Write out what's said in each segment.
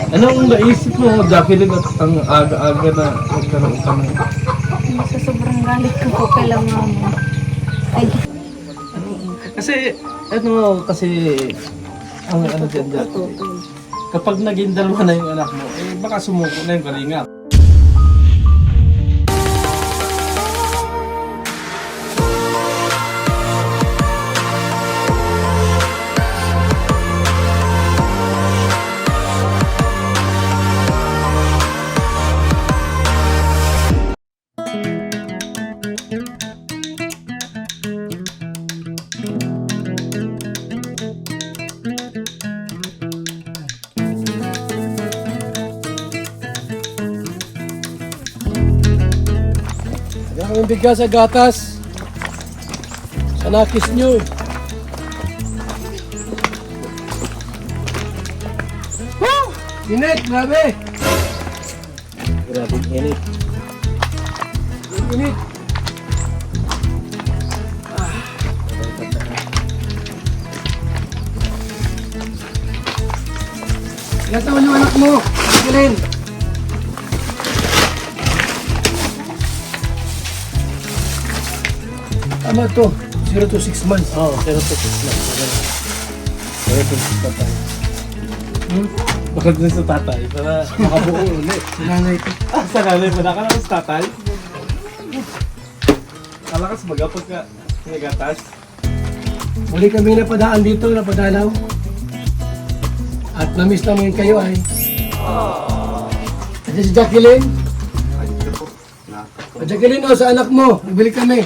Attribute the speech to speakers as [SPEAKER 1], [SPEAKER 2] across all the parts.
[SPEAKER 1] Anong naisip mo, Jacqueline, at ang aga-aga na magkaroon ka ng...
[SPEAKER 2] Sa sobrang galit ko po kay mama. Ay,
[SPEAKER 1] Kasi, kasi, ang ano dyan, Jacqueline, kapag naging dalawa na yung anak mo, baka sumuko na yung karinga.
[SPEAKER 3] Ang bigas sa gatas. Sa nakis nyo. Woo! Init, grabe.
[SPEAKER 1] Grabe init.
[SPEAKER 3] Init. Ilan taon yung anak mo? Jacqueline. Tama to. 0 to 6 months.
[SPEAKER 1] Oo, 0 to 6 lang. 0 to 6 tatay. Bakit din sa tatay? Para makabuo ulit.
[SPEAKER 3] Nanay ko.
[SPEAKER 1] Sa nanay mo, nakalakas tatay? Kalakas magapag ka nagatas?
[SPEAKER 3] Muli kami napadaan dito, napadalaw. At namiss namin kayo ay. At si Jacqueline. Jacqueline, sa anak mo, nabili kami.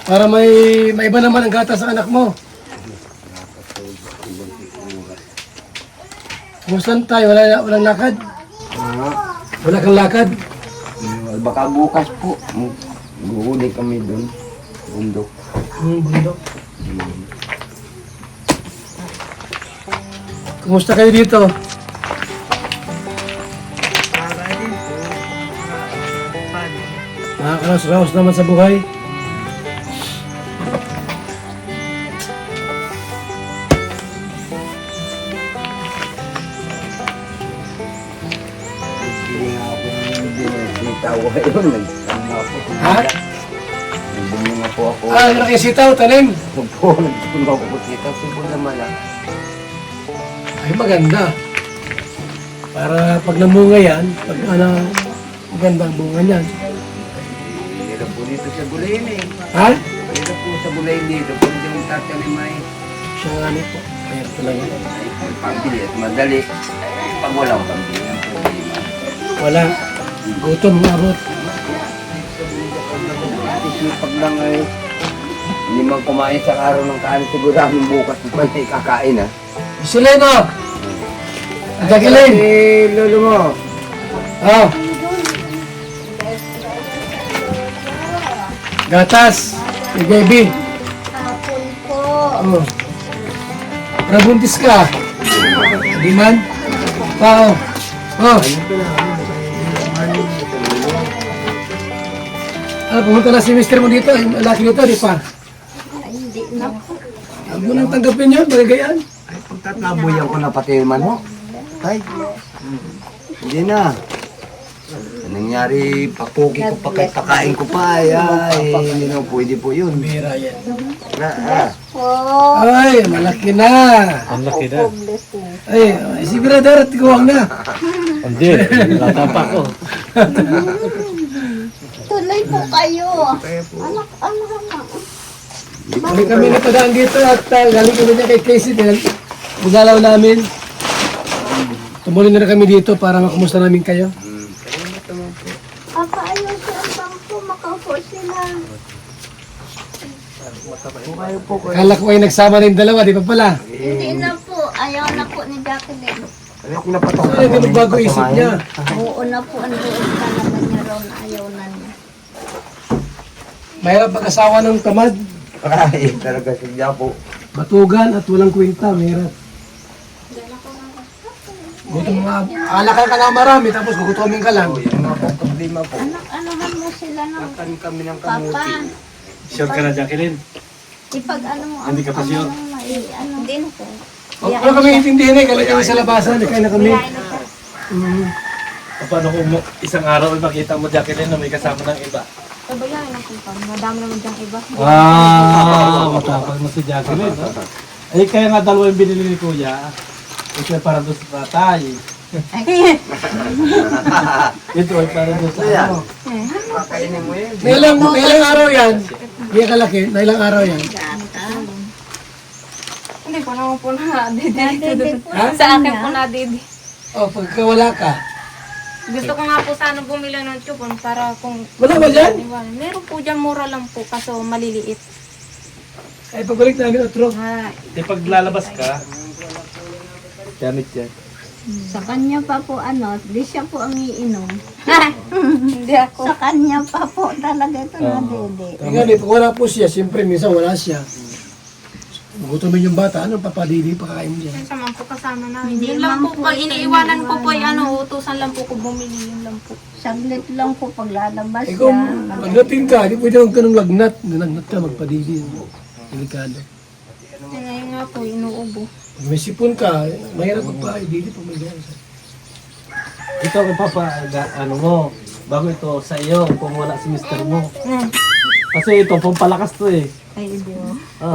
[SPEAKER 3] Para may iba naman ang gatas sa anak mo. Kumusta tayo? Walang lakad? Wala kang lakad?
[SPEAKER 4] Baka bukas po. Guhuli kami doon. Bundok.
[SPEAKER 3] Bundok. Kumusta kayo dito? Nakakaraos-raos naman sa buhay.
[SPEAKER 4] Tawa yun. Nagsama po.
[SPEAKER 3] Ha?
[SPEAKER 4] Nagbunyi nga po ako.
[SPEAKER 3] Laki sitaw, tanim.
[SPEAKER 4] Supo. Nagsama po kita. Supo naman ah.
[SPEAKER 3] Ay, maganda. Para pag namunga yan, pag maganda ang bunga niyan.
[SPEAKER 4] Hirap po dito sa gulayin eh.
[SPEAKER 3] Ha?
[SPEAKER 4] Hirap po sa gulayin dito. Pag yung tatanim ay
[SPEAKER 3] Siya nga nito. Kaya talaga.
[SPEAKER 4] pambili at madali. Pag walang pambili ang problema.
[SPEAKER 3] Wala. Gutom ng abot.
[SPEAKER 4] Pag lang ay hindi man kumain sa araw ng kain, sigurado bukas pa na kakain ah.
[SPEAKER 3] Sileno! Jacqueline!
[SPEAKER 4] Eh, lolo mo.
[SPEAKER 3] Oh. Gatas. Yung baby.
[SPEAKER 2] hapon po.
[SPEAKER 3] Oh. Nabuntis ka. Di man? Oo. Oh. Pumunta na si mister mo dito. Yung laki nito, di pa.
[SPEAKER 2] Ay, hindi na po.
[SPEAKER 3] Huwag mo nang tanggapin yun, bagayaan.
[SPEAKER 4] Ay, pagtatlaboyan ko na pati yung manok. Tay, hindi na. Anong nangyari, papuki ko pa, kahit pakain ko pa, ay, hindi na pwede po yun.
[SPEAKER 3] Bira yan.
[SPEAKER 2] Po.
[SPEAKER 3] Ay, malaki na.
[SPEAKER 1] Ang laki na.
[SPEAKER 3] Ay, siguro darat, kuwang na.
[SPEAKER 1] Hindi, natapa ko.
[SPEAKER 2] Tuloy po kayo. Anak.
[SPEAKER 3] Kami kami napadaan dito at galing kami na kay Casey. Bugalaw namin. Tumuloy na kami dito para makumusta namin kayo.
[SPEAKER 2] Papa, ayaw siya ang bangko. Makaupo sila.
[SPEAKER 3] Akala ko ay nagsama na yung dalawa, di pa pala.
[SPEAKER 2] Hindi na po. Ayaw na po ni Jacqueline.
[SPEAKER 4] Ano kung napatok
[SPEAKER 3] Ay, hindi bago isip niya.
[SPEAKER 2] Oo na po. Ang doon ka naman niya raw na ayaw na niya.
[SPEAKER 3] Mahirap mag-asawa ng tamad.
[SPEAKER 4] Ay, talaga siya po.
[SPEAKER 3] Batugan at walang kwenta, mahirap. Gutom nga. Alakal ka na marami, tapos gugutomin ka lang.
[SPEAKER 4] Yung mga problema po.
[SPEAKER 2] Anak-anahan mo sila ng
[SPEAKER 4] Nakain kami ng
[SPEAKER 2] Papa.
[SPEAKER 4] kamuti.
[SPEAKER 1] Sure ka na, Jacqueline?
[SPEAKER 2] Ipag ano mo
[SPEAKER 1] Hindi ka pa sure?
[SPEAKER 2] ano din po.
[SPEAKER 3] Ano kami intindihin eh, galing kami sa labasan, kain na kami.
[SPEAKER 1] Paano kung isang araw ay makita mo, Jacqueline, na may kasama ng iba?
[SPEAKER 2] Pabayaan na po pa. Madami naman diyang iba.
[SPEAKER 1] Matapag mo si Jacqueline. No? Eh, kaya nga dalawa yung binili ni Kuya. Ito ay para doon sa tatay. Ito ay para doon sa ano.
[SPEAKER 4] Kakainin mo yun.
[SPEAKER 3] Nailang araw yan. Hindi kalaki, nailang araw yan.
[SPEAKER 2] Hindi po naman po na-dede.
[SPEAKER 3] Ha?
[SPEAKER 2] Sa akin po na-dede.
[SPEAKER 3] O, pagka wala ka.
[SPEAKER 2] Gusto ko nga po sana bumili ng tubon para kung...
[SPEAKER 3] Wala ba dyan?
[SPEAKER 2] Meron po dyan, mura lang po, kaso maliliit.
[SPEAKER 3] Ay, pabalik namin otro.
[SPEAKER 1] Eh, pag lalabas ka, gamit yan.
[SPEAKER 5] Sa kanya pa po di siya po ang iinom.
[SPEAKER 2] Hindi ako.
[SPEAKER 5] Sa kanya pa po talaga ito na dede.
[SPEAKER 3] Tingnan eh, pag wala po siya, siyempre minsan wala siya. Gutumin yung bata, anong papadili pa kain dyan?
[SPEAKER 2] Minsan man po kasama namin.
[SPEAKER 5] Hindi
[SPEAKER 2] Yun lang
[SPEAKER 5] man
[SPEAKER 2] po,
[SPEAKER 5] po
[SPEAKER 2] pag
[SPEAKER 5] siya
[SPEAKER 2] iniiwanan ko po,
[SPEAKER 5] iniiwanan.
[SPEAKER 2] utusan lang po ko bumili, yun lang po.
[SPEAKER 5] Saglit lang po paglalabas
[SPEAKER 3] Eh kung
[SPEAKER 5] siya.
[SPEAKER 3] magdating ka, di pwede huwag ka nung lagnat. Nalagnat ka, magpadili. Delikado.
[SPEAKER 2] Eh, ngayon nga po, inuubo.
[SPEAKER 3] Pag may sipon ka, mahirap magpa-idili pag may gano'n.
[SPEAKER 1] Ito ang ano mo, bago ito sa iyo, kung wala si mister mo. Kasi ito, pampalakas to eh.
[SPEAKER 5] Ay, Diyo.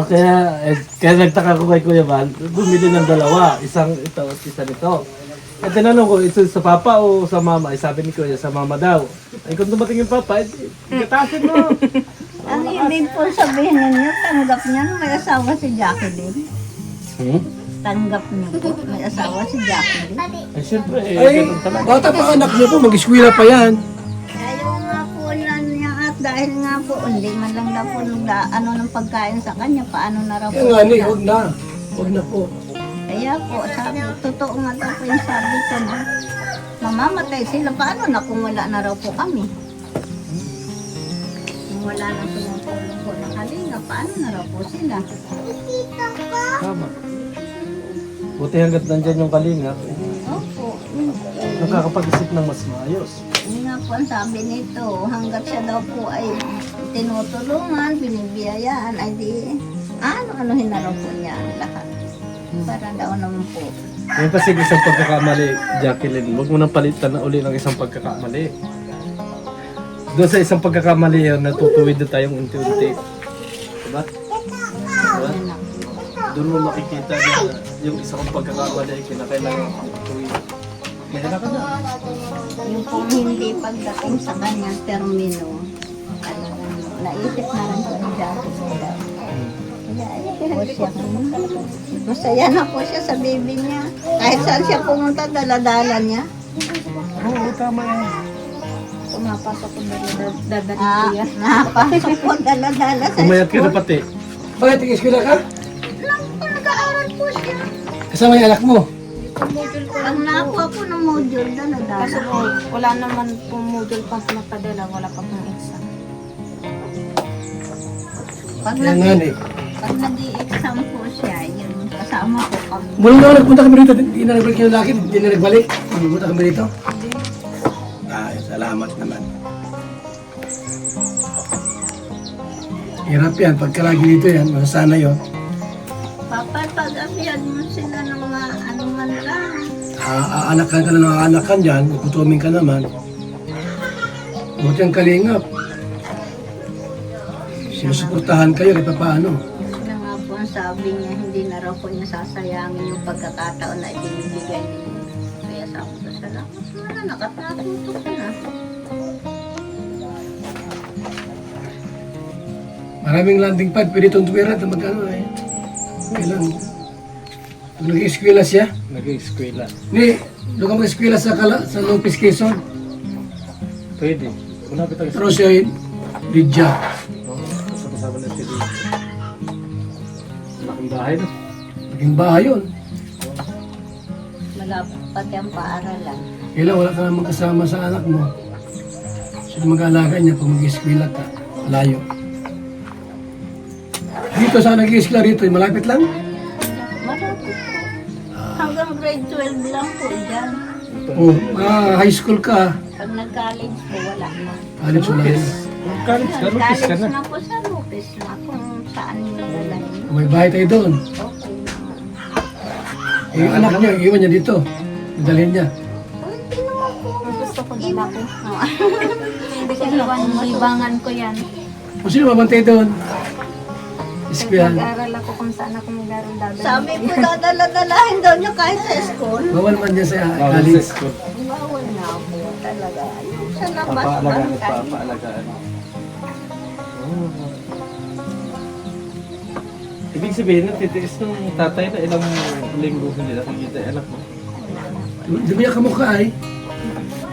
[SPEAKER 1] Kaya nagtaka ko kay Kuya Val, bumili ng dalawa, isang ito at isa nito. Eh tinanong ko, ito sa papa o sa mama? Eh sabi ni Kuya, sa mama daw. Eh kung dumating yung papa, eh gatasin mo.
[SPEAKER 5] Ang ibig po sabihin ninyo, tanggap niya na may asawa si Jacqueline. Tanggap niyo po, may asawa si Jacqueline.
[SPEAKER 1] Eh syempre,
[SPEAKER 3] Ay,
[SPEAKER 1] ganun talaga.
[SPEAKER 3] bata pa anak niyo po, mag-eskwela pa yan.
[SPEAKER 5] Ayaw nga po na niya at dahil nga po, hindi man lang na po ano ng pagkain sa kanya, paano na raw
[SPEAKER 3] Kaya
[SPEAKER 5] po
[SPEAKER 3] nga ni,
[SPEAKER 5] siya.
[SPEAKER 3] huwag na. Huwag na po.
[SPEAKER 5] Kaya po, sabi, totoo nga daw po yung sabi ko na mamamatay sila. Paano na kung wala na raw po kami? Kung wala na tumutulong po ng kalinga, paano na raw po sila?
[SPEAKER 1] Tama. Buti hanggat nandyan yung kalinga,
[SPEAKER 5] Opo.
[SPEAKER 1] nakakapag-isip ng mas maayos.
[SPEAKER 5] Yun nga po ang sabi nito, hanggat siya daw po ay tinutulungan, binibiyayaan, ay di, ano-anuhin na raw po niya ang lahat. Para daw naman po.
[SPEAKER 1] Yung kasi isang pagkakamali, Jacqueline, huwag mo nang palitan na uli ng isang pagkakamali. Doon sa isang pagkakamali yun, natutuwid na tayong unti-unti. Diba? Diba? Doon mo makikita na yung isang pagkakamali ay kinakailangan tutuwid. Mahila ka na.
[SPEAKER 5] Yung pong hindi pagdating sa kanyang termino, naisip na rin po ni Jackie nila. Kaya ayun po siya. Masaya na po siya sa baby niya. Kahit saan siya pumunta, daladala niya.
[SPEAKER 1] Oo, tama yan.
[SPEAKER 2] Pumapasok ko na dadali ko yan.
[SPEAKER 5] Napasok po daladala sa
[SPEAKER 1] Umayat ka na
[SPEAKER 5] school.
[SPEAKER 1] pati.
[SPEAKER 3] Bakit nag-eskwela ka?
[SPEAKER 5] Nag-aaral po siya.
[SPEAKER 3] Kasama yung anak mo.
[SPEAKER 2] Module ko
[SPEAKER 5] Pag
[SPEAKER 2] lang po.
[SPEAKER 5] nakuha po ng module,
[SPEAKER 2] Kaso
[SPEAKER 5] daladala.
[SPEAKER 2] po, wala naman pong module pang pinapadala, wala pa pong exam.
[SPEAKER 5] Pag
[SPEAKER 3] Kaya nga ni.
[SPEAKER 5] nag-i-exam po siya, yun, kasama po kami.
[SPEAKER 3] Mula na nagpunta kami rito, hindi na nagbalik yung lalaki, hindi na nagbalik. Pumunta kami rito. Ay, salamat naman. Hirap yan, pagka lagi dito yan, masasana yun.
[SPEAKER 5] Papa, pag-abiyad mo sila ng mga ano man lang.
[SPEAKER 3] Aanakan ka na ng aanakan dyan, kutuming ka naman. Buti ang kalingap. Sinusuportahan kayo kahit paano.
[SPEAKER 5] Kaya nga po ang sabi niya, hindi na raw po niya sasayangin yung pagkakataon na ibinibigay niya. Kaya sabi ko, salamat na, nakatatuto ka na.
[SPEAKER 3] Maraming landing pad, pwede itong tuwira at magkano eh. Kailan? Pag nag-eskwela siya,
[SPEAKER 1] Nag-eskwela.
[SPEAKER 3] ni, doon ka mag-eskwela sa Lopez Quezon.
[SPEAKER 1] Pwede. Malapit ang
[SPEAKER 3] Pero siya ay Lydia.
[SPEAKER 1] kasama na si Lily. Laking bahay no?
[SPEAKER 3] Naging bahay yun.
[SPEAKER 5] Malapit pati ang paaralan.
[SPEAKER 3] Kailan wala ka naman kasama sa anak mo. Siya mag-aalaga niya pag mag-eskwela ka. Layo. Dito sa nag-eskwela rito, malapit lang.
[SPEAKER 5] Malapit po. Hanggang grade 12 lang po dyan.
[SPEAKER 3] O, high school ka.
[SPEAKER 5] Pag nag-college po, wala na.
[SPEAKER 3] College wala yan.
[SPEAKER 1] College ka, lupis ka
[SPEAKER 5] College
[SPEAKER 1] na.
[SPEAKER 5] na po sa Lopez na kung saan yung lalagay.
[SPEAKER 3] May bahay tayo doon.
[SPEAKER 5] Okay naman.
[SPEAKER 3] Yung anak niya, iwan niya dito. Dalhin niya.
[SPEAKER 5] Hindi naman po.
[SPEAKER 2] Gusto ko dala ko.
[SPEAKER 5] Oo.
[SPEAKER 2] Hindi ko iwan, libangan ko yan.
[SPEAKER 3] Kung sino mabantay doon? Eskwelahan.
[SPEAKER 2] Nag-aaral ako kung saan ako mag-aaral dadalhin.
[SPEAKER 5] Sabi ko, dadala-dalahin daw niya kahit sa school.
[SPEAKER 3] Bawal man niya sa
[SPEAKER 1] Bawal sa
[SPEAKER 3] college.
[SPEAKER 1] school.
[SPEAKER 5] Bawal na po talaga. Yung sa labas,
[SPEAKER 1] Papaalagaan at
[SPEAKER 5] bangkay.
[SPEAKER 1] papaalagaan. Oh. Ibig sabihin, titiis ng tatay na ilang linggo hindi nakikita yung anak mo.
[SPEAKER 3] Di ba yung kamukha ay?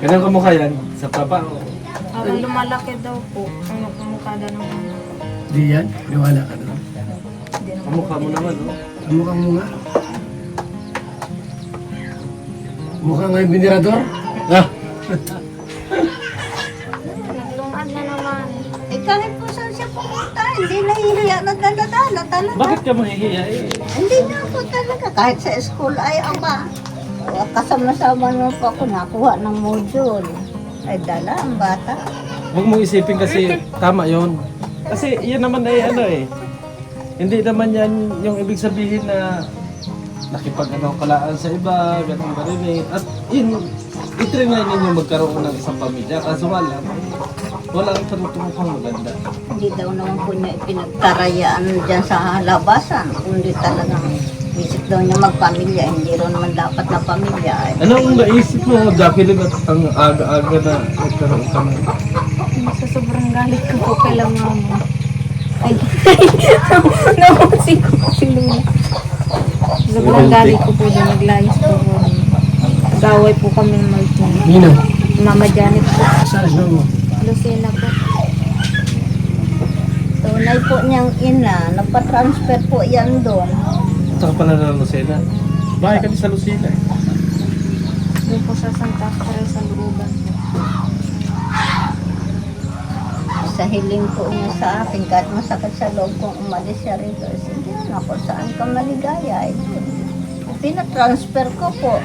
[SPEAKER 1] Ganun kamukha yan sa papa.
[SPEAKER 2] Parang lumalaki daw po. Ang kumukha daw ng
[SPEAKER 3] Di yan. Niwala ka doon.
[SPEAKER 1] Kamukha mo naman, oh.
[SPEAKER 3] Kamukha mo nga. Mukha nga yung binirador.
[SPEAKER 1] Ah!
[SPEAKER 2] Naglumaan na naman.
[SPEAKER 5] Eh kahit po saan siya pumunta, hindi nahihiya na dala-dala talaga.
[SPEAKER 1] Bakit ka mahihiya eh?
[SPEAKER 5] Hindi na po talaga. Kahit sa school ay aba. Kasama-sama naman po ako nakuha ng module. Ay dala ang bata.
[SPEAKER 1] Huwag mong isipin kasi tama yon. Kasi yan naman ay ano eh. Hindi naman yan yung ibig sabihin na nakipag-ano kalaan sa iba, ganun ba rin eh. At yun, itrinay ninyo magkaroon ng isang pamilya. Kaso wala, walang tarutungkang maganda.
[SPEAKER 5] Hindi daw naman po niya ipinagtarayaan dyan sa labasan. Kundi talagang isip daw niya magpamilya. Hindi rin naman dapat na pamilya. Ay,
[SPEAKER 1] Anong naisip mo, Jacqueline, at ang aga-aga na nagkaroon ka ng...
[SPEAKER 2] Sa sobrang galit ko po kay lang mama. Ay, napansin ko kasi lula. Sobrang galit ko po doon, naglayas po po. Nag-away po kami ng Martin.
[SPEAKER 3] Nino.
[SPEAKER 2] Mama Janet po.
[SPEAKER 3] Saan mo?
[SPEAKER 2] Lucena po.
[SPEAKER 5] tunay po niyang ina. Nagpa-transfer po yan doon.
[SPEAKER 1] Saka pala na Lucena. Bahay kami sa Lucena eh.
[SPEAKER 2] Doon po sa Santa Teresa Luruban.
[SPEAKER 5] Sa hiling po niya sa akin, kahit masakit sa loob kong umalis siya rito, sige na ako, saan ka maligaya? Pinatransfer ko po.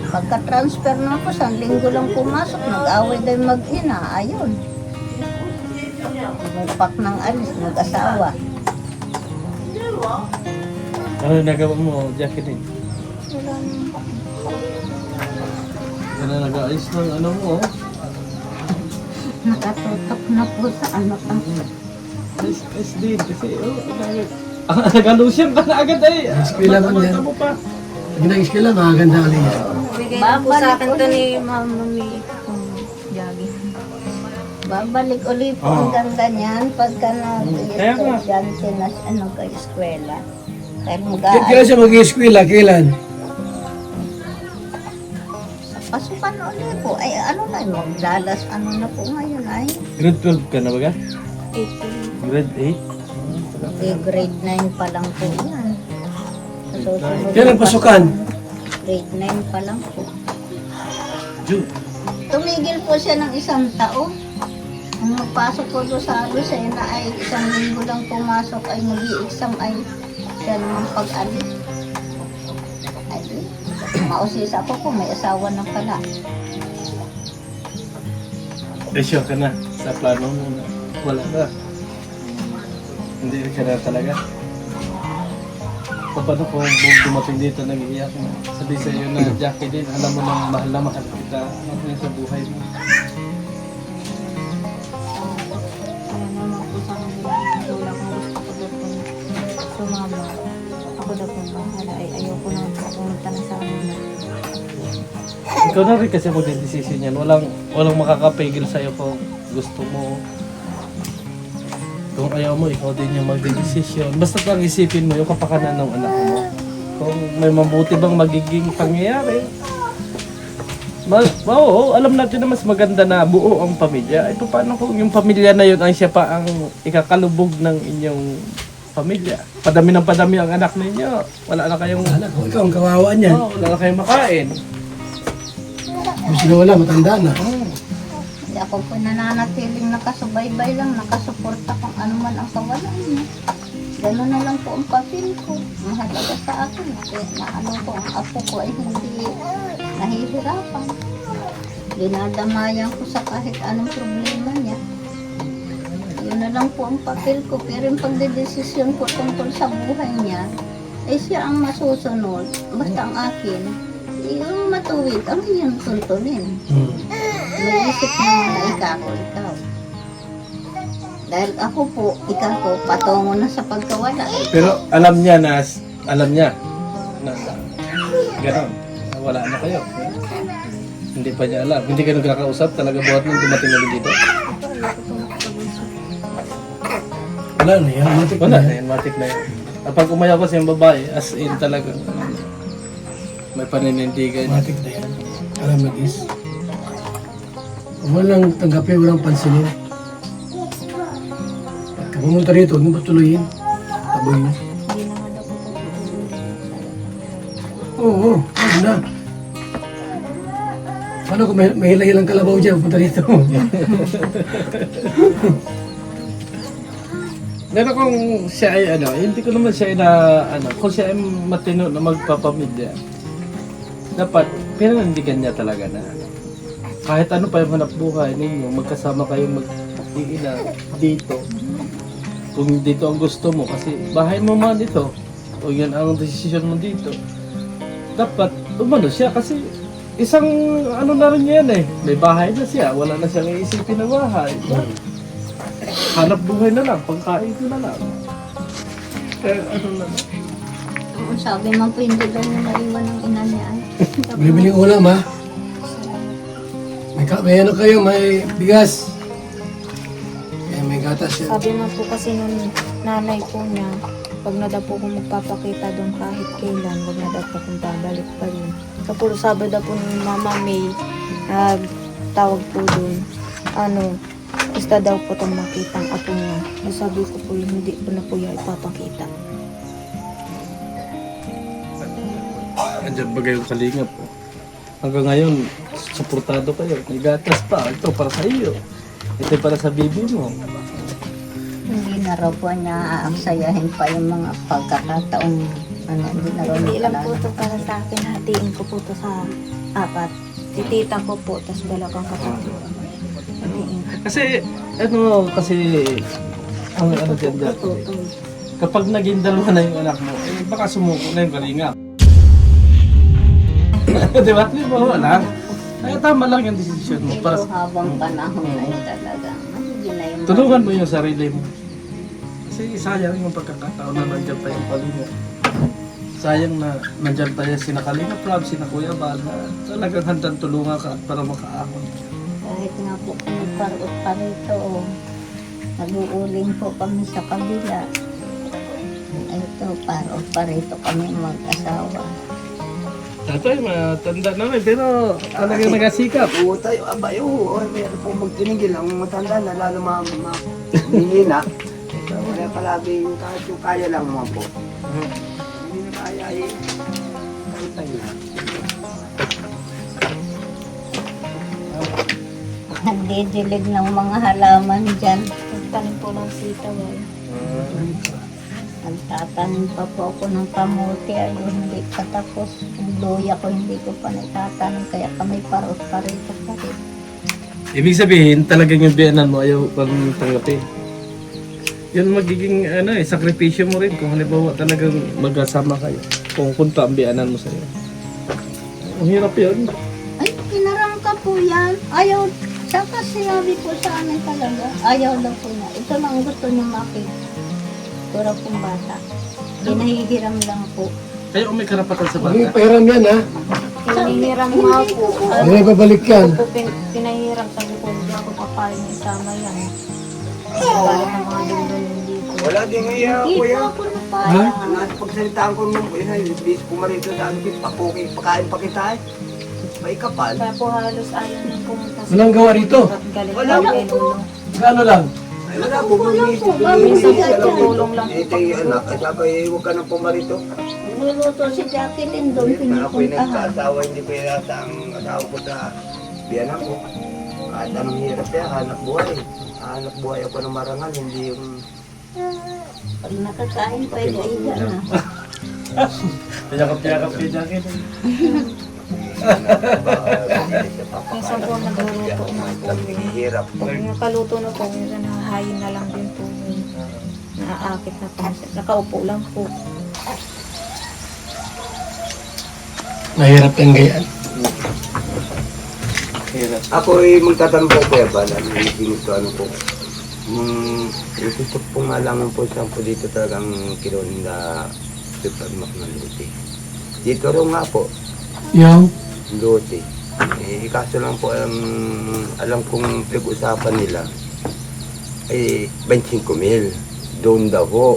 [SPEAKER 5] Pagka-transfer na ako, 1 linggo lang pumasok, nag-away daw yung mag-ina, ayun. Magpak ng alis, nag-asawa.
[SPEAKER 1] Ano nagawa mo, Jacqueline? Yan na nag-aayos ng ano mo, oh.
[SPEAKER 5] Nakatutok na po sa anak ang
[SPEAKER 1] SD kasi nag-alusyang ka na agad eh.
[SPEAKER 3] Eskwela man yan.
[SPEAKER 1] Mo pa.
[SPEAKER 3] Ginag-eskwela, makaganda ka niya.
[SPEAKER 2] Bigay na po sa akin to ni Mama Mi. Jogging.
[SPEAKER 5] babalik ulit po ang ganda niyan pagka
[SPEAKER 1] Kaya nga.
[SPEAKER 5] nag-estudyante na ano kay eskwela. Dahil
[SPEAKER 3] Kailan siya mag-eskwela? Kailan?
[SPEAKER 5] pasukan ulit po. Ay ano na, magdalas ano na po ngayon ay.
[SPEAKER 1] Grade 12 ka na ba ka?
[SPEAKER 2] 18.
[SPEAKER 1] Grade 8?
[SPEAKER 5] Eh, grade 9 pa lang po yan. Sa susunod
[SPEAKER 3] Kailan
[SPEAKER 5] na
[SPEAKER 3] pasukan?
[SPEAKER 5] Grade 9 pa lang po.
[SPEAKER 1] June.
[SPEAKER 5] Tumigil po siya ng 1 taon. Ang magpasok po doon sa Lucena ay 1 linggo lang pumasok ay mag-i-exam ay siya naman pag-alis. Ay, mausis ako kung may asawa na pala.
[SPEAKER 1] Desyo ka na sa plano mo na wala ka. Hindi ka na talaga. Paano kung dumating dito nag-iiyak mo? Sabi sa iyo na Jacqueline, alam mo na mahal kita. Ano yan sa buhay mo?
[SPEAKER 2] Alam naman po sa kanila. Wala kung gusto ko daw po sumama. Ako daw po bahala. Ay ayoko na po pumunta na sa kanila.
[SPEAKER 1] Ikaw na rin kasi magdedesisyon yan. Walang makakapigil sa'yo kung gusto mo. Kung ayaw mo, ikaw din yung magdedesisyon. Basta lang isipin mo yung kapakanan ng anak mo. Kung may mabuti bang magiging pangyayari. Oo, alam natin na mas maganda na buo ang pamilya. Ay, paano kung yung pamilya na yun ay siya pa ang ikakalubog ng inyong pamilya? Padami ng padami ang anak ninyo. Wala na kayong...
[SPEAKER 3] Anak ko, ikaw ang kawawa niyan.
[SPEAKER 1] wala na kayong makain.
[SPEAKER 3] Gusto na wala, matanda na.
[SPEAKER 5] Hindi ako po nananatiling nakasubaybay lang, nakasuporta kung ano man ang kawalan niya. Gano'n na lang po ang papel ko. Mahalaga sa akin. Kaya na ano ko, ang apo ko ay hindi nahihirapan. Dinadamayan ko sa kahit anong problema niya. Yun na lang po ang papel ko. Pero yung pagdedesisyon ko tungkol sa buhay niya, Eh siya ang masusunod. Basta ang akin, yung matuwid, ang yung tuntunin. May isip naman na ikaw. Dahil ako po, ikaw patungo na sa pagkawala.
[SPEAKER 1] Pero alam niya na gano'n, na wala na kayo. Hindi pa niya alam. Hindi kayo nagkakausap talaga buhat nung dumating kami dito.
[SPEAKER 3] Wala na yan. Matik
[SPEAKER 1] Wala
[SPEAKER 3] na
[SPEAKER 1] na
[SPEAKER 3] yan.
[SPEAKER 1] yan, matik na yan. Kapag umayaw kasi yung babae, as in talaga, may paninindigan.
[SPEAKER 3] Matik na yan. Alam mo, Gis. Kung walang tanggapin, walang pansinin. Pag pumunta rito, huwag mo patuloyin. Taboy mo.
[SPEAKER 2] Hindi naman ako
[SPEAKER 3] Oo, wag na. Paano kung may hilang kalabaw dyan, punta rito.
[SPEAKER 1] Pero kung siya ay hindi ko naman siya ay kung siya ay matino na magpapamilya, dapat pinanindigan niya talaga na kahit ano pa yung hanap buhay ninyo, magkasama kayong mag-iina dito. Kung dito ang gusto mo, kasi bahay mo man dito, o yan ang desisyon mo dito, dapat umano siya kasi isang ano na rin yan may bahay na siya, wala na siyang iisipin na bahay. Hanap buhay na lang, pagkain ko na lang. Kaya ano na lang.
[SPEAKER 5] Ang sabi mo po, hindi daw niya naiwan ng ina niya.
[SPEAKER 3] Bibili ulam, ha? May ano kayo, may bigas. May gatas yan.
[SPEAKER 2] Sabi nga po kasi nung nanay po niya, pag na daw po kung magpapakita doon kahit kailan, wag na daw po kung babalik pa rin. Kapuro sabi daw po ni Mama May, tawag po doon, gusto daw po itong makita ang apo niya. Sabi ko po, hindi po na po yung ipapakita.
[SPEAKER 1] Andiyan ba kayong kalingap? Hanggang ngayon, suportado kayo. May gatas pa. Ito para sa iyo. Ito para sa bibi mo.
[SPEAKER 5] Hindi na raw po niya aaksayahin pa yung mga pagkakataong hindi na raw
[SPEAKER 2] Hindi
[SPEAKER 5] niya
[SPEAKER 2] lang po
[SPEAKER 5] kalala.
[SPEAKER 2] ito para sa akin. Hatiin ko po ito sa 4. Titita ko po, tapos dalawang kapatid. Hatiin ko.
[SPEAKER 1] Kasi, ang dyan dyan. Kapag naging dalawa na yung anak mo, baka sumuko na yung kalingap. Di ba? Di ba? Wala. Kaya tama lang yung desisyon mo. Para
[SPEAKER 5] Ito habang panahon na yun talaga. Hindi na yung
[SPEAKER 1] tulungan mo yung sarili mo. Kasi sayang yung pagkakataon na nandiyan pa yung kalingap. Sayang na nandiyan pa yung sina Kalingap Rob, sina Kuya Bal, na talagang handang tulungan ka para makaahon.
[SPEAKER 5] kahit nga po kung nagparot pa rito, nag-uuling po kami sa kabila. Ito, parot pa rito kami mag-asawa.
[SPEAKER 1] Tatay, matanda naman, pero talagang nagasikap.
[SPEAKER 4] Oo tayo, abay, oo. Meron po magtinigil ang matanda na lalo mahina. Kaya palagi yung kahit yung kaya lang naman po. Hindi na kaya eh. Kahit tayo na.
[SPEAKER 5] Nagdidilig ng mga halaman dyan.
[SPEAKER 2] Nagtanim po ng sitaw ay.
[SPEAKER 5] Nagtatanim pa po ako ng kamote. Ayun, hindi pa tapos. Yung luya ko, hindi ko pa natatanim. Kaya kami parot pa rito pa rin.
[SPEAKER 1] Ibig sabihin, talagang yung biyanan mo ayaw pang tanggapin. Yun magiging sakripisyo mo rin kung halimbawa talagang magkasama kayo. Kung kunta ang biyanan mo sa'yo. Ang hirap yun.
[SPEAKER 5] Ay, pinarangka po yan. Ayaw. Saka sinabi po sa amin talaga. Ayaw daw po na. Ito lang gusto niya makita. Tura pong bata. Pinahihiram lang po.
[SPEAKER 1] Kayo may karapatan sa
[SPEAKER 3] Huwag yung
[SPEAKER 1] bata.
[SPEAKER 3] pairam yan, ha?
[SPEAKER 2] Pinahiram nga po.
[SPEAKER 3] Hindi na ibabalik yan.
[SPEAKER 2] Po, pinahiram. Sabi ko, hindi ako papayag na isama yan. Balik ang mga dundun dito.
[SPEAKER 4] Wala din iya,
[SPEAKER 5] Dito
[SPEAKER 4] kuya.
[SPEAKER 5] ako na pa.
[SPEAKER 3] Ha?
[SPEAKER 4] Pagpagalitaan ko nung bis ko marito sa akin, papuki, pakain pa kita eh. May kapal.
[SPEAKER 2] Kaya po halos ayaw niyang pumunta sa
[SPEAKER 3] Walang gawa rito.
[SPEAKER 2] galit
[SPEAKER 4] Wala
[SPEAKER 2] kami kay
[SPEAKER 4] po.
[SPEAKER 2] Lolo.
[SPEAKER 3] Gano lang?
[SPEAKER 4] Ay, wala po.
[SPEAKER 2] Minsan po, tulong lang po.
[SPEAKER 4] Ito yung anak, at sabi, huwag ka nang pumarito.
[SPEAKER 5] Niluluto si Jacqueline doon.
[SPEAKER 4] Anak ko yung
[SPEAKER 5] Pinupuntahan.
[SPEAKER 4] nagkaasawa, hindi ko yata ang asawa ko sa biyanan ko. Kahit anong hirap yan, hanap buhay. Hanap buhay ako ng marangal, hindi yung...
[SPEAKER 5] Pag nakakain, pwede iyan na.
[SPEAKER 1] Piyakap-piyakap kay Jackie.
[SPEAKER 2] Minsan po nagluluto na po.
[SPEAKER 4] Hirap.
[SPEAKER 2] Pag nakaluto na po, minsan nahahayin na lang din po. Naaakit na po. Nakaupo lang po.
[SPEAKER 3] Mahirap yung gayaan.
[SPEAKER 1] Hirap.
[SPEAKER 4] Ako ay magtatanong po kuya ba, ganito ano po. Gusto po malaman po saan po dito talagang kinunin na supermark ng luti. Dito rin nga po,
[SPEAKER 3] Yung,
[SPEAKER 4] luti. Kaso lang po alam kong pag-usapan nila ay 25,000. Doon daw po.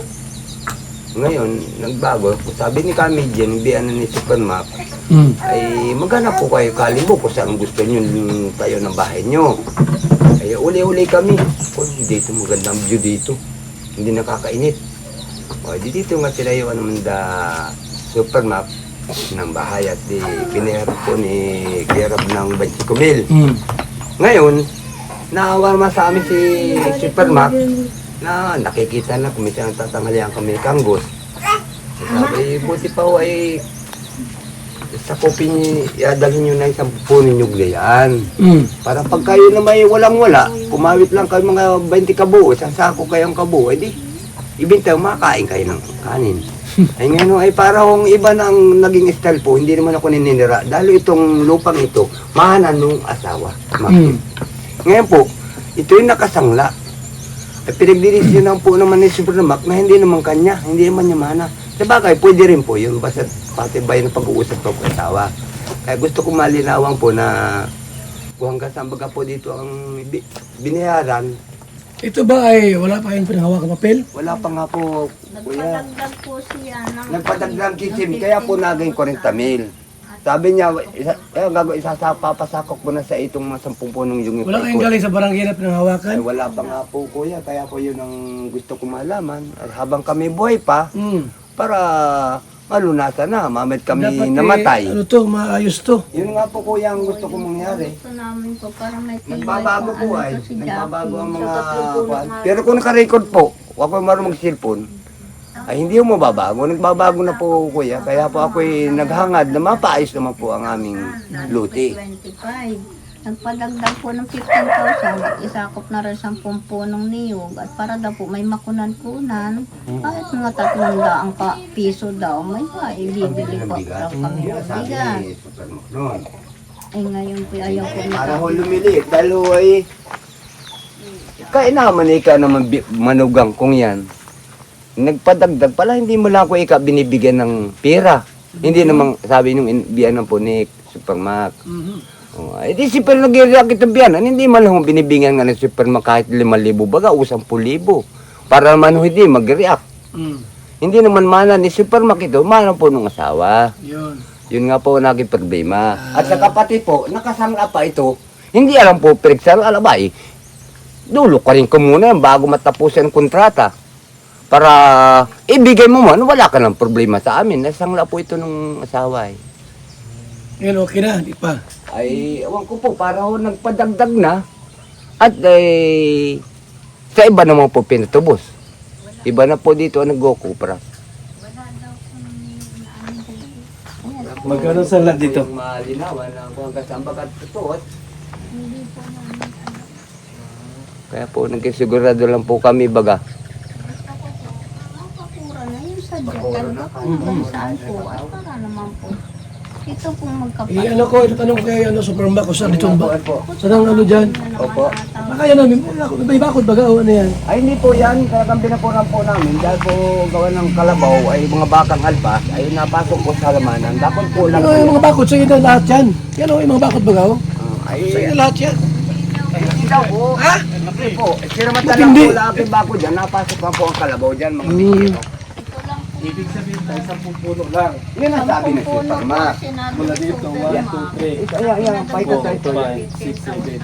[SPEAKER 4] Ngayon, nagbago. Sabi ni Comedian, hindi ano ni Supermac, ay maghanap po kayo kalimbo kung saan gusto nyo tayo ng bahay nyo. Ay uli-uli kami. Dito magandang view dito. Hindi nakakainit. Dito nga tinayuan naman da Supermac ng bahay at pinahirap po ni Gerab ng 25,000. Ngayon, naawa naman sa amin si Supermac na nakikita na kung minsan tatanghalian kami ni Kanggos. Sabi, buti pa ho ay sa kopi niyo, iadalhin nyo na isang puno nyo gayaan. Para pag kayo na may walang-wala, kumawit lang kayo mga 20 kabuo, sasako kayong kabuo, edi ibinta, makain kayo ng kanin. Ay ngayon ay parang iba na ang naging style po, hindi naman ako nininira. Dahil itong lupang ito, mahanan nung asawa. Ngayon po, ito yung nakasangla. Pinagdirisyonan po naman ni Supermac na hindi naman kanya, hindi naman niya mana. Sabagay, pwede rin po yun, basta pati bayan ng pag-uusap po ng asawa. Kaya gusto ko malinawan po na kung hanggang saan baga po dito ang binayaran,
[SPEAKER 3] ito ba ay wala pa kayong pinahawak ng papel?
[SPEAKER 4] wala pa nga po, kuya.
[SPEAKER 5] Nagpadagdag po siya ng...
[SPEAKER 4] Nagpadagdag kisim, kaya po naging 40,000. Sabi niya, papasakok mo na sa itong 10 punong yung
[SPEAKER 3] Wala kayong galing sa barangay na pinahawakan?
[SPEAKER 4] Ay, wala pa nga po kuya, kaya po yun ang gusto ko malaman. At habang kami buhay pa, para malunasan na, mamit kami
[SPEAKER 3] Dapat
[SPEAKER 4] namatay.
[SPEAKER 3] ano to, maayos to.
[SPEAKER 4] Yun nga po kuya ang gusto ko mangyari.
[SPEAKER 5] Gusto namin po para may tibay
[SPEAKER 4] Nagbabago
[SPEAKER 5] kung
[SPEAKER 4] po
[SPEAKER 5] ano
[SPEAKER 4] ay,
[SPEAKER 5] to si
[SPEAKER 4] nagbabago ang
[SPEAKER 5] Jackie.
[SPEAKER 4] mga kwan. Pero kung naka-record po, wag ko marunong mag-cellphone, ay hindi mo mababago. Nagbabago na po kuya, kaya po ako'y naghangad na mapaayos naman po ang aming luti.
[SPEAKER 5] 25. Nagpadagdag po ng 15,000 at isakop na rin 10 punong niyog at para daw po may makunan-kunan kahit mga 300 piso daw may maibibili po daw kami ng bigas. Ay ngayon po ayaw po
[SPEAKER 4] Para ho lumiliit, dahil ho ay kainaman ika naman manugang kong yan. Nagpadagdag pala, hindi mo lang ako ika binibigyan ng pera. Hindi namang sabi nung biyanan po ni Supermac. Di super nag-react ito biyanan, hindi man lang binibigyan nga ng Supermac kahit 5,000 baga o 10,000. Para naman hindi mag-react. Hindi naman mana ni Supermac ito, mana po nung asawa. Yun nga po naging problema. At sa kapatid po, nakasangla pa ito, hindi alam po, Piriksal, alabay, dulo ka rin ko muna bago matapusin ang kontrata. Para ibigay mo man, wala ka ng problema sa amin. Nasangla po ito nung asawa eh.
[SPEAKER 3] Ngayon okay na, di pa.
[SPEAKER 4] Ay, ewan ko po, para ho nagpadagdag na. At sa iba naman po pinatubos. Iba na po dito ang nag-go-cooperas.
[SPEAKER 1] Magkano sa lahat dito?
[SPEAKER 4] Malinawan na kung hanggang saan bagat totoo. Kaya po, nagkisigurado lang po kami baga.
[SPEAKER 5] Mapapura na yung sadyakan ka kung saan po at para naman po. Ito pong magkapatid.
[SPEAKER 3] Ano ko, itatanong ko kay Supermac kung saan itong ba? Saan ang ano dyan?
[SPEAKER 4] Opo.
[SPEAKER 3] Kaya namin, may bakod baga o ano yan?
[SPEAKER 4] Ay, hindi po yan. Talagang pinapunan po namin. Dahil po gawa ng kalabaw ay mga bakang alpas ay napasok po sa halamanan. Dapat po lang.
[SPEAKER 3] Ano yung mga bakod? Sa'yo na lahat yan. Yan o, yung mga bakod baga o?
[SPEAKER 4] Ay,
[SPEAKER 3] Sa'yo na lahat yan.
[SPEAKER 4] hindi daw po. Ha? Hindi po. Sinamantala
[SPEAKER 3] Matindi.
[SPEAKER 4] po lagi bakod dyan. Napasok pa po ang kalabaw dyan, mga bikiro.
[SPEAKER 1] Ibig sabihin tayo 10 puno lang.
[SPEAKER 4] Yun ang sabi ng Supermac.
[SPEAKER 1] Mula dito, 1, 2, 3.
[SPEAKER 4] Ayan, paikot na ito.
[SPEAKER 1] 5, 6, 7,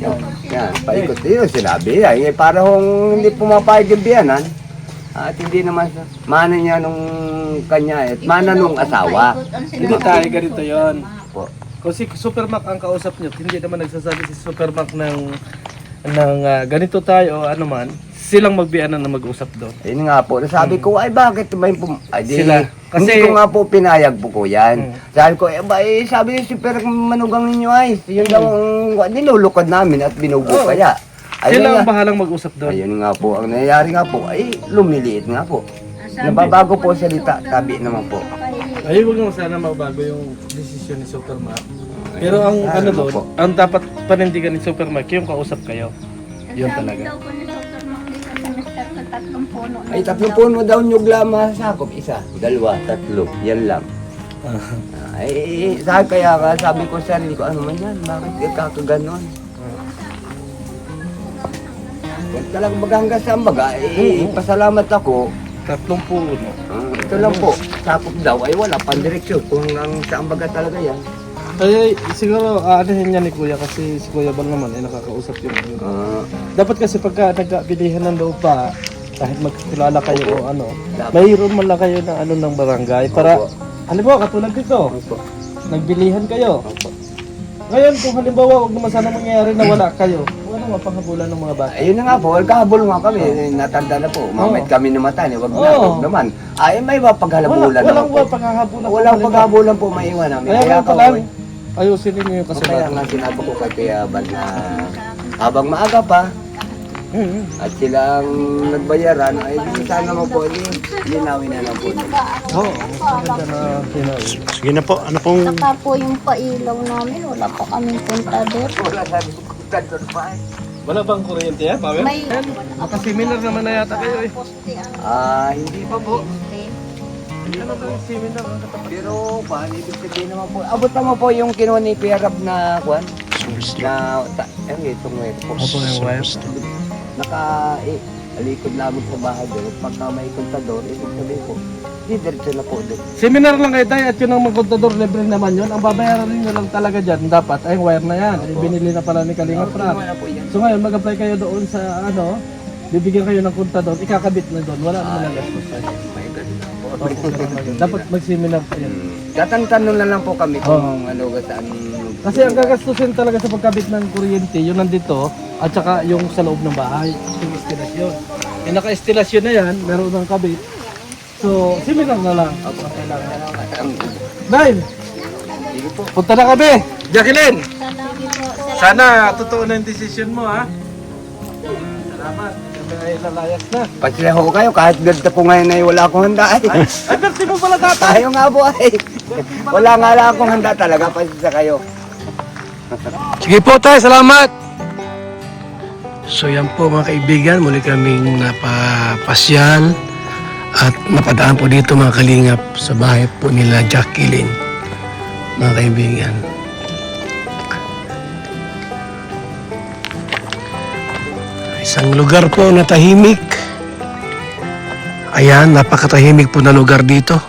[SPEAKER 1] 8.
[SPEAKER 4] Yan, paikot yun sinabi. Ay, para kung hindi pumapayag yung biyanan, at hindi naman mana niya nung kanya at mana nung asawa.
[SPEAKER 1] Hindi tayo ganito yon.
[SPEAKER 4] Po.
[SPEAKER 1] Kung si Supermac ang kausap nyo, hindi naman nagsasabi si Supermac ng ganito tayo o ano man, silang magbiyanan na mag-usap doon.
[SPEAKER 4] Yun nga po, nasabi ko, ay bakit ba yung ay di,
[SPEAKER 1] Sila.
[SPEAKER 4] hindi
[SPEAKER 1] Kasi-
[SPEAKER 4] ko nga po pinayag po ko yan. Sabi ko, sabi yung super manugang ninyo ay, yun daw ang nilulukad namin at binugo kaya.
[SPEAKER 1] Sila ang
[SPEAKER 4] nga,
[SPEAKER 1] bahalang mag-usap doon.
[SPEAKER 4] ayun nga po, ang nangyayari nga po, ay lumiliit nga po. Nababago po salita, tabi naman po.
[SPEAKER 5] Kay
[SPEAKER 1] Ay, huwag naman sana mabago yung desisyon ni Supermark. Pero ang
[SPEAKER 4] Ay,
[SPEAKER 1] ano
[SPEAKER 4] ano
[SPEAKER 1] doon,
[SPEAKER 4] po?
[SPEAKER 1] ang dapat panindigan ni Supermark, yung kausap kayo. Yun
[SPEAKER 5] Sabi
[SPEAKER 1] talaga.
[SPEAKER 5] daw po ni Dr. Mac dito sa Mr. sa 3 puno. na
[SPEAKER 4] Ay,
[SPEAKER 5] daw.
[SPEAKER 4] 3 puno daw nyug lang masakop. 1, 2, 3. Yan lang. Ay, kaya nga sabi ko sa sarili ko, ano man yan? Bakit kakaganon? Yan talagang magangga sa ambaga. Pasalamat ako.
[SPEAKER 1] 3 puno.
[SPEAKER 4] Ito lang po. Sakop daw ay wala pandireksyon. Kung ang sa ambaga talaga yan.
[SPEAKER 1] Ay, siguro aanahin niya ni Kuya kasi si Kuya Bal naman ay nakakausap yung dapat kasi pagka nagkabilihan ng lupa, kahit magkilala kayo o ano, mayroon man lang kayo ng ano ng barangay para,
[SPEAKER 4] Opo.
[SPEAKER 1] halimbawa katulad dito,
[SPEAKER 4] Opo.
[SPEAKER 1] nagbilihan kayo.
[SPEAKER 4] Opo.
[SPEAKER 1] Ngayon kung halimbawa huwag naman sana mangyayari na wala kayo, wala nga panghabulan ng mga bata.
[SPEAKER 4] Ayun na nga po, kahabol nga kami. Natanda na po. Mamit kami namatay. Wag na,
[SPEAKER 1] Oo.
[SPEAKER 4] wag naman. Ay, may paghalabulan
[SPEAKER 1] Walang
[SPEAKER 4] naman po.
[SPEAKER 1] panghahabulan.
[SPEAKER 4] Walang paghabulan po maiwan namin.
[SPEAKER 1] Kaya nga
[SPEAKER 4] ako,
[SPEAKER 1] pala, ayusin ninyo yung
[SPEAKER 4] kaya
[SPEAKER 1] kasalanan.
[SPEAKER 4] nga sinabi ko kay Kuya Bal na habang maaga pa, at silang nagbayaran, ay di sana mo po, linawin na lang po.
[SPEAKER 1] Oo, maganda na sinabi.
[SPEAKER 6] Sige na po, ano pong
[SPEAKER 5] Saka po yung pailaw namin, wala pa kaming kontador.
[SPEAKER 4] Wala sabi ko, kontador pa eh.
[SPEAKER 1] Wala bang kuryente yan, Pawel?
[SPEAKER 5] May
[SPEAKER 1] Makaseminar naman na yata kayo eh.
[SPEAKER 5] poste ang
[SPEAKER 4] Hindi pa po.
[SPEAKER 1] Ano ba yung seminar? Ang katapat?
[SPEAKER 4] Pero paano ibig sabihin naman po, abot naman po yung kinuha ni Kuya Rab na kwan, na, itong wire po.
[SPEAKER 1] Opo, yung wire.
[SPEAKER 4] Alikod namin sa bahay doon. Pagka may kontador, ibig sabihin po, di diretso na po doon.
[SPEAKER 1] Seminar lang kayo tayo at yun ang magkontador libre naman yun. Ang babayaran ninyo lang talaga dyan, dapat ay wire na yan. Binili na pala ni Kalinga Prab.
[SPEAKER 4] Wala po yan.
[SPEAKER 1] So ngayon, mag-apply kayo doon sa ano, bibigyan kayo ng kontador, ikakabit na doon. Wala naman ang gastos tayo.
[SPEAKER 4] May ganun na po.
[SPEAKER 1] Dapat mag-seminar pa yan.
[SPEAKER 4] Tatanong na lang po kami kung ano saan.
[SPEAKER 1] Kasi ang gagastusin talaga sa pagkabit ng kuryente, yun nandito, at saka yung sa loob ng bahay, yung instalasyon. Yung naka-instalasyon na yan, meron ng kabit. So, seminar na lang. Okay lang. Dahil, punta na kami. Jacqueline, sana totoo na yung decision mo, ha? Salamat. Kami ay lalayas na.
[SPEAKER 4] Pasya ho kayo, kahit ganito po ngayon ay wala akong handa ay.
[SPEAKER 1] Ay, berti mo pala tatay.
[SPEAKER 4] Tayo nga po ay. Wala nga lang akong handa talaga, pasya kayo.
[SPEAKER 3] Sige po tayo, salamat! So yan po mga kaibigan, muli kaming napapasyal at napadaan po dito mga kalingap sa bahay po nila Jacqueline, mga kaibigan. Isang lugar po na tahimik. Ayan, napakatahimik po na lugar dito.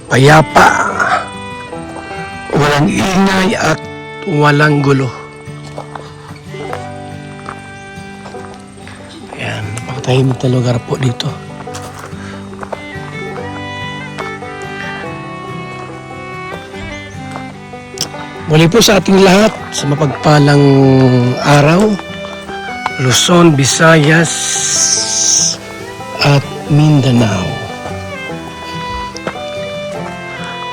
[SPEAKER 3] Payapa, walang ingay at walang gulo. Ayan, napakatahimik na lugar po dito. Muli po sa ating lahat sa mapagpalang araw, Luzon, Visayas at Mindanao.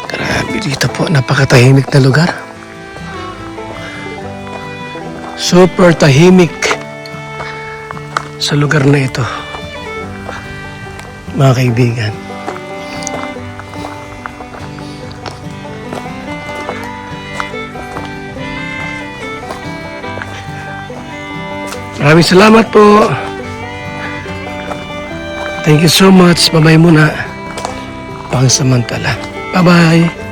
[SPEAKER 3] Grabe dito po, napakatahimik na lugar. Super tahimik sa lugar na ito, mga kaibigan. Maraming salamat po. Thank you so much. Bye-bye muna. Pangsamantala. Bye-bye.